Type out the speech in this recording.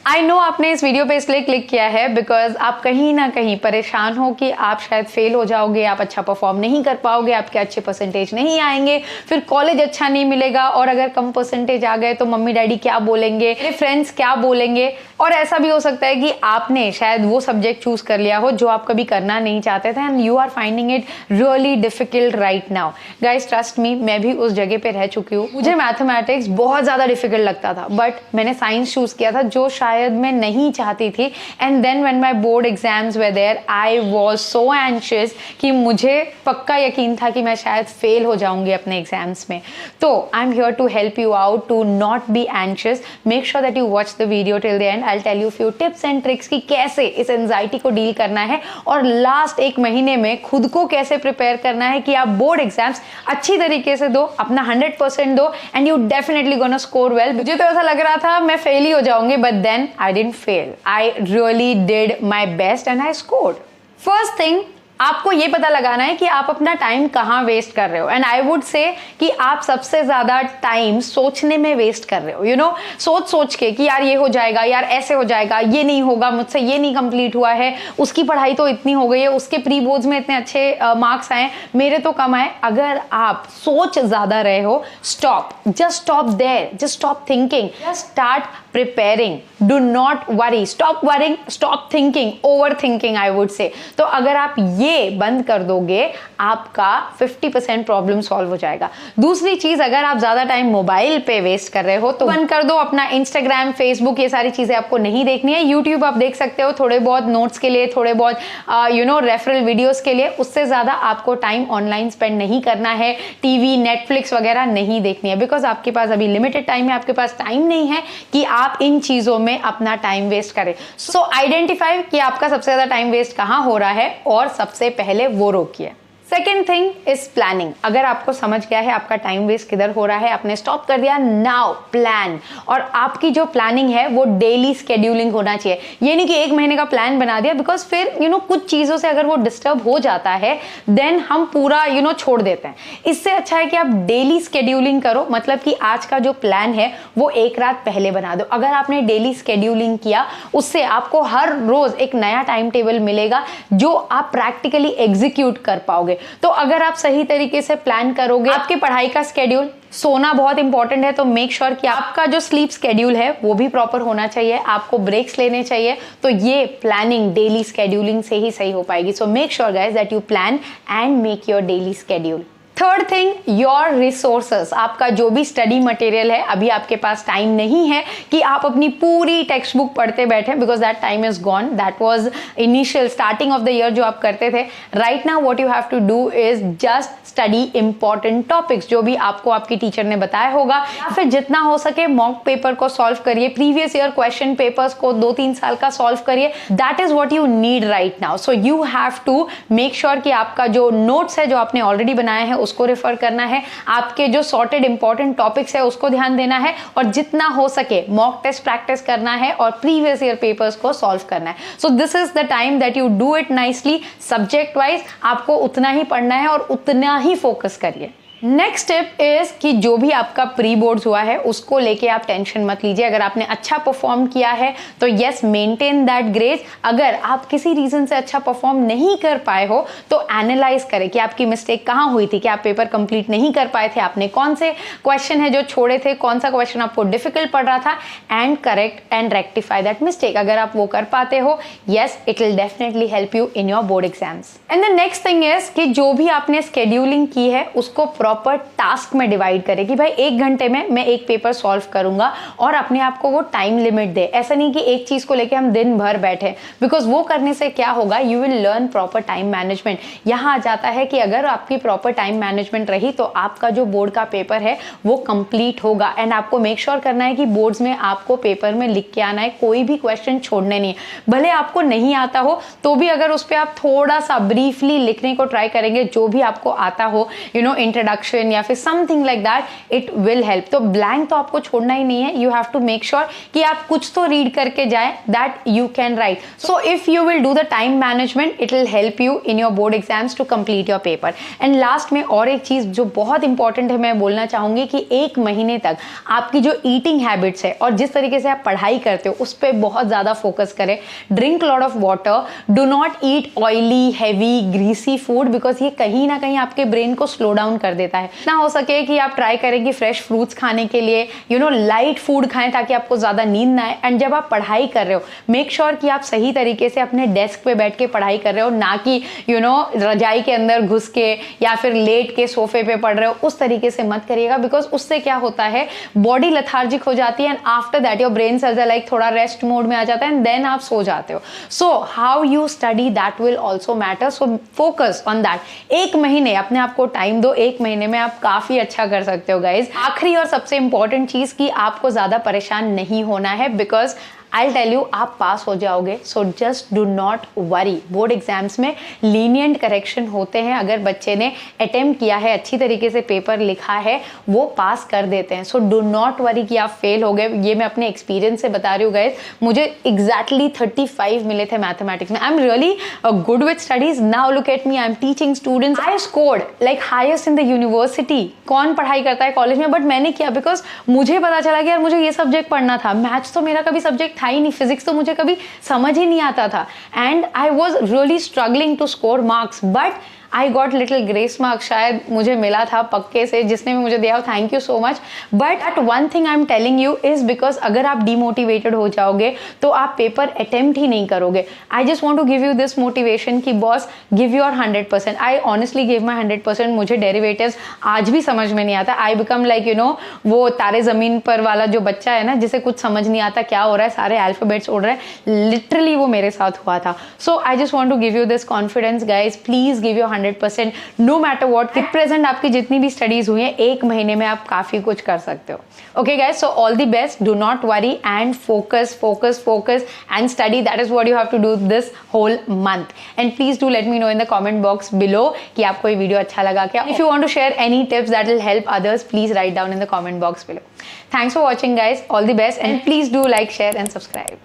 I know आपने इस video पे इसलिए क्लिक किया है बिकॉज आप कहीं ना कहीं परेशान हो कि आप शायद फेल हो जाओगे, आप अच्छा परफॉर्म नहीं कर पाओगे, आपके अच्छे परसेंटेज नहीं आएंगे, फिर कॉलेज अच्छा नहीं मिलेगा, और अगर कम परसेंटेज आ गए तो मम्मी डैडी क्या बोलेंगे, मेरे फ्रेंड्स क्या बोलेंगे। और ऐसा भी हो सकता है कि आपने शायद वो सब्जेक्ट चूज कर लिया हो जो आप कभी करना नहीं चाहते थे and you are finding it really difficult right now. Guys trust me, मैं भी उस जगह पे रह चुकी हूँ। मुझे मैथमेटिक्स बहुत ज्यादा डिफिकल्ट लगता था, बट मैंने साइंस चूज किया था जो शायद मैं नहीं चाहती थी। And then when my board exams were there I was so anxious कि मुझे पक्का यकीन था कि मैं शायद फेल हो जाऊंगी अपने एग्जाम्स में। तो I am here to help you out to not be anxious. Make sure that you watch the video till the end. I will tell you few tips and tricks कि कैसे इस एंजाइटी को डील करना है और last एक महीने में खुद को कैसे प्रिपेयर करना है कि आप बोर्ड एग्जाम्स अच्छी तरीके से दो, अपना 100% दो and you definitely gonna score well. मुझे तो ऐसा लग रहा था मैं फेल ही हो जाऊंगी, but then I didn't fail. I really did my best and I scored. First thing, आपको ये पता लगाना है कि आप अपना टाइम कहाँ वेस्ट कर रहे हो। एंड आई वुड से कि आप सबसे ज्यादा टाइम सोचने में वेस्ट कर रहे हो। यू नो, सोच के कि यार ये हो जाएगा, यार ऐसे हो जाएगा, ये नहीं होगा, मुझसे ये नहीं कंप्लीट हुआ है, उसकी पढ़ाई तो इतनी हो गई है, उसके प्री बोर्ड्स में इतने अच्छे मार्क्स आए, मेरे तो कम आए। अगर आप सोच ज्यादा रहे हो, stop, just stop there, just stop thinking, just start preparing. Do not worry, stop worrying, stop thinking, over thinking I would say. तो अगर आप ये बंद कर दोगे, आपका 50% प्रॉब्लम सॉल्व हो जाएगा। दूसरी चीज, अगर आप ज्यादा टाइम मोबाइल पे वेस्ट कर रहे हो तो बंद कर दो अपना इंस्टाग्राम, फेसबुक, ये सारी चीजें आपको नहीं देखनी है। यूट्यूब आप देख सकते हो थोड़े बहुत नोट्स के लिए, थोड़े बहुत रेफरल वीडियोस के लिए, उससे ज्यादा आपको टाइम ऑनलाइन स्पेंड नहीं करना है। टीवी, नेटफ्लिक्स वगैरह नहीं देखनी है बिकॉज आपके पास अभी लिमिटेड टाइम है, आपके पास टाइम नहीं है कि आप इन चीजों में अपना टाइम वेस्ट करें। सो आइडेंटिफाई कि आपका सबसे ज्यादा टाइम वेस्ट कहां हो रहा है और सबसे पहले वो रोकिए। Second thing is planning. अगर आपको समझ गया है आपका टाइम वेस्ट किधर हो रहा है, आपने स्टॉप कर दिया, नाउ प्लान। और आपकी जो प्लानिंग है वो डेली स्केड्यूलिंग होना चाहिए। ये नहीं कि एक महीने का प्लान बना दिया, बिकॉज फिर कुछ चीजों से अगर वो डिस्टर्ब हो जाता है देन हम पूरा छोड़ देते हैं। इससे अच्छा है कि आप डेली स्केड्यूलिंग करो, मतलब कि आज का जो प्लान है वो एक रात पहले बना दो। अगर आपने डेली स्केड्यूलिंग किया, उससे आपको हर रोज एक नया टाइम टेबल मिलेगा जो आप प्रैक्टिकली एग्जीक्यूट कर पाओगे। तो अगर आप सही तरीके से प्लान करोगे, आपकी पढ़ाई का स्केड्यूल, सोना बहुत इंपॉर्टेंट है, तो मेक श्योर कि आपका जो स्लीप स्केड्यूल है वो भी प्रॉपर होना चाहिए, आपको ब्रेक्स लेने चाहिए। तो ये प्लानिंग डेली स्केड्यूलिंग से ही सही हो पाएगी। So make sure guys that you plan and make your daily schedule. Third thing, your resources. आपका जो भी स्टडी मटेरियल है, अभी आपके पास टाइम नहीं है कि आप अपनी पूरी टेक्स्ट बुक पढ़ते बैठे, because that time is gone. That was initial starting of the year जो आप करते थे। Right now what you have to do is just study important topics जो भी आपको आपकी टीचर ने बताया होगा, या फिर जितना हो सके मॉक पेपर को सॉल्व करिए, प्रीवियस ईयर क्वेश्चन पेपर्स को 2-3 साल का सॉल्व करिए। That is what you need right now. So you have to make sure कि आपका जो नोट्स है जो आपने ऑलरेडी बनाए हैं उसको रेफर करना है, आपके जो सॉर्टेड इंपॉर्टेंट टॉपिक्स है उसको ध्यान देना है, और जितना हो सके मॉक टेस्ट प्रैक्टिस करना है और प्रीवियस ईयर पेपर्स को सॉल्व करना है। So this is the time that you do it nicely. Subject wise आपको उतना ही पढ़ना है और उतना ही फोकस करिए। नेक्स्ट टिप इज कि जो भी आपका प्री बोर्ड्स हुआ है उसको लेके आप टेंशन मत लीजिए। अगर आपने अच्छा परफॉर्म किया है तो यस, मेंटेन दैट ग्रेड। अगर आप किसी रीजन से अच्छा परफॉर्म नहीं कर पाए हो तो एनालाइज करें कि आपकी मिस्टेक कहाँ हुई थी, कि आप पेपर कंप्लीट नहीं कर पाए थे, आपने कौन से क्वेश्चन है जो छोड़े थे, कौन सा क्वेश्चन आपको डिफिकल्ट पड़ रहा था, and correct and rectify that mistake. अगर आप वो कर पाते हो, yes, it will definitely help you in your board exams. And the next thing is कि जो भी आपने स्केड्यूलिंग की है उसको प्रॉपर टास्क में डिवाइड करें कि भाई 1 घंटे में मैं एक पेपर सॉल्व करूंगा, और अपने आप को वो टाइम लिमिट दे। ऐसा नहीं कि एक चीज को लेके हम दिन भर बैठे, बिकॉज वो करने से क्या होगा, you will learn proper time management. यहां आ जाता है कि अगर आपकी प्रॉपर टाइम मैनेजमेंट रही तो आपका जो बोर्ड का पेपर है वो कंप्लीट होगा। एंड आपको मेक श्योर करना है कि बोर्ड्स में आपको पेपर में लिख के आना है, कोई भी क्वेश्चन छोड़ने नहीं है। भले आपको नहीं आता हो तो भी अगर उस पर आप थोड़ा सा ब्रीफली लिखने को ट्राई करेंगे, जो भी आपको आता हो, इंट्रोडक्शन इंट्रोडक्शन या फिर something like that, it will help. तो ब्लैंक तो आपको छोड़ना ही नहीं है, you have to make sure कि आप कुछ तो रीड करके जाए that you can write. So if you will do the time management, it will help you in your board exams to complete your paper. And last में और एक चीज जो बहुत इंपॉर्टेंट है, मैं बोलना चाहूंगी कि एक महीने तक आपकी जो ईटिंग हैबिट्स है और जिस तरीके से आप पढ़ाई करते हो उस पर बहुत ज्यादा फोकस करें। Drink lot of water, do not eat oily, heavy, greasy food, because ये कहीं ना कहीं आपके ब्रेन को स्लो डाउन कर देता है। ना हो सके कि आप ट्राई करें कि फ्रेश फ्रूट्स खाने के लिए, लाइट फूड खाएं ताकि आपको ज्यादा नींद ना आए। एंड जब आप पढ़ाई कर रहे हो, मेक श्योर कि आप सही तरीके से अपने डेस्क पे बैठ के पढ़ाई कर रहे हो, ना कि रजाई के अंदर घुस के या फिर लेट के सोफे पे पढ़ रहे हो। उस तरीके से मत करिएगा, बिकॉज उससे क्या होता है, बॉडी लेथार्जिक हो जाती है and after that your brain cells are like थोड़ा रेस्ट मोड में आ जाता है एंड देन आप सो जाते हो। So how you study that will also matter, so focus on that. एक महीने अपने आप को टाइम दो, एक महीने में आप काफी अच्छा कर सकते हो गाइज। आखिरी और सबसे इंपॉर्टेंट चीज कि आपको ज्यादा परेशान नहीं होना है, बिकॉज I'll tell you आप पास हो जाओगे। So just do not worry. Board exams में लीनियंट करेक्शन होते हैं। अगर बच्चे ने अटेम्प्ट किया है, अच्छी तरीके से पेपर लिखा है, वो पास कर देते हैं। सो डू नॉट वरी कि आप फेल हो गए। ये मैं अपने एक्सपीरियंस से बता रही हूँ गाइज, मुझे एग्जैक्टली 35 मिले थे मैथमेटिक्स में। I am really good with studies. Now look at me, I am teaching students. I scored like highest in the university. कौन पढ़ाई करता है कॉलेज में, बट मैंने किया बिकॉज मुझे पता चला कि यार मुझे ये सब्जेक्ट पढ़ना था। मैथ्स तो मेरा कभी सब्जेक्ट था ही नहीं, फिजिक्स तो मुझे कभी समझ ही नहीं आता था and I was really struggling to score marks, but I got little grace marks. शायद मुझे मिला था पक्के से, जिसने भी मुझे दिया हो thank you so much. But at one thing I am telling you is because अगर आप डिमोटिवेटेड हो जाओगे तो आप पेपर अटेम्प्ट ही नहीं करोगे। I just want to give you this motivation कि boss give your 100%। I honestly give my 100%। मुझे डेरिवेटिव्स आज भी समझ में नहीं आता। आई बिकम लाइक वो तारे जमीन पर वाला जो बच्चा है ना, जिसे कुछ समझ नहीं आता क्या हो रहा है, सारे अल्फाबेट्स उड़ रहे हैं, लिटरली वो मेरे साथ हुआ था। So I just want to give you this confidence guys, please give your 100% no matter what. कि प्रेजेंट आपकी जितनी भी स्टडीज हुई है, एक महीने में आप काफी कुछ कर सकते हो। Okay guys, so all the best, do not worry and focus focus focus and study. That is what you have to do this whole month. And please do let me know in the comment box below कि आपको ये video अच्छा लगा क्या। If you want to share any tips that will help others, please write down in the comment box below. Thanks for watching guys, all the best and please do like, share and subscribe.